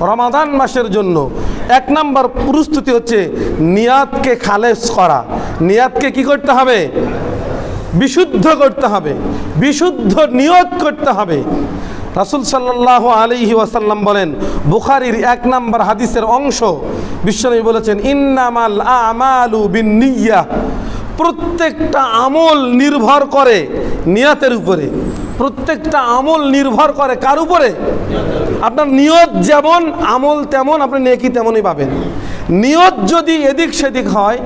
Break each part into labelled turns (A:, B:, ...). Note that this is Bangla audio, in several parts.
A: রমাদান মাসের জন্য 1 নম্বর প্রস্তুতি হচ্ছে নিয়াতকে খালেস করা। নিয়াতকে কি করতে হবে? বিশুদ্ধ করতে হবে, বিশুদ্ধ নিয়ত করতে হবে। রাসূল সাল্লাল্লাহু আলাইহি ওয়াসাল্লাম বলেন, বুখারীর 1 নম্বর হাদিসের অংশ, বিশ্বনবী বলেছেন, ইন্নামাল আমালু বিন্নিয়াহ, প্রত্যেকটা আমল নির্ভর করে নিয়তের উপরে। প্রত্যেকটা আমল নির্ভর করে কার উপরে? আপনার নিয়ত যেমন, আমল তেমন, আপনি নেকি তেমনই পাবেন। নিয়ত যদি এদিক সেদিক হয়,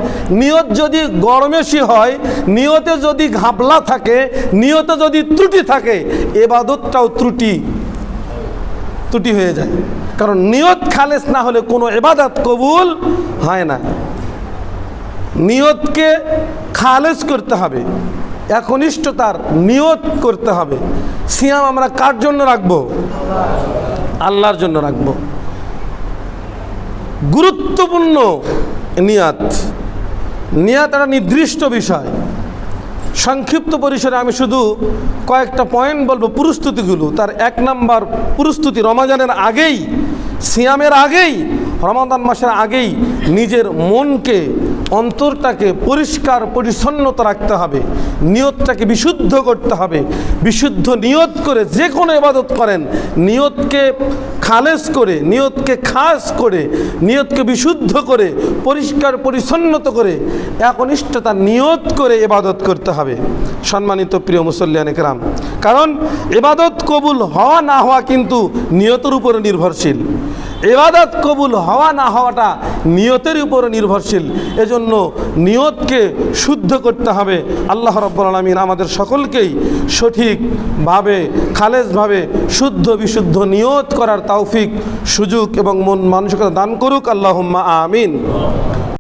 A: নিয়ত যদি গরমেশি হয়, নিয়তে যদি ঘাবলা থাকে, নিয়তে যদি ত্রুটি থাকে, ইবাদতটাও ত্রুটি হয়ে যায়। কারণ নিয়ত খালেস না হলে কোনো ইবাদত কবুল হয় না। নিয়তকে খালেস করতে হবে, একনিষ্ঠতার নিয়ত করতে হবে। সিয়াম আমরা কার জন্য রাখবো? আল্লাহর জন্য রাখবো। গুরুত্বপূর্ণ নিয়াত। নিয়াত একটা নির্দিষ্ট বিষয়। সংক্ষিপ্ত পরিসরে আমি শুধু কয়েকটা পয়েন্ট বলবো, প্রস্তুতিগুলো। তার 1 নম্বর প্রস্তুতি, রমাজানের আগেই, সিয়ামের আগেই, রমাদান মাসের আগেই নিজের মনকে, অন্তরটাকে পরিষ্কার পরিচ্ছন্নতা রাখতে হবে, নিয়তটাকে বিশুদ্ধ করতে হবে। বিশুদ্ধ নিয়ত করে যে কোনো ইবাদত করেন, নিয়তকে খালেস করে, নিয়তকে খাস করে, নিয়তকে বিশুদ্ধ করে, পরিষ্কার পরিচ্ছন্নতা করে, একনিষ্ঠতা নিয়ত করে ইবাদত করতে হবে। সম্মানিত প্রিয় মুসল্লিয়ান কেরাম, কারণ ইবাদত কবুল হওয়া না হওয়া কিন্তু নিয়তের উপরে নির্ভরশীল। ইবাদত কবুল হওয়া না হওয়াটা নিয়তের উপরে নির্ভরশীল। এজন্য নিয়তকে শুদ্ধ করতে হবে। আল্লাহ রাব্বুল আলামিন আমাদের সকলকেই সঠিকভাবে, খালেসভাবে, শুদ্ধ বিশুদ্ধ নিয়ত করার তৌফিক, সুযোগ এবং মন মানসিকতা দান করুক। আল্লাহুম্মা আমিন।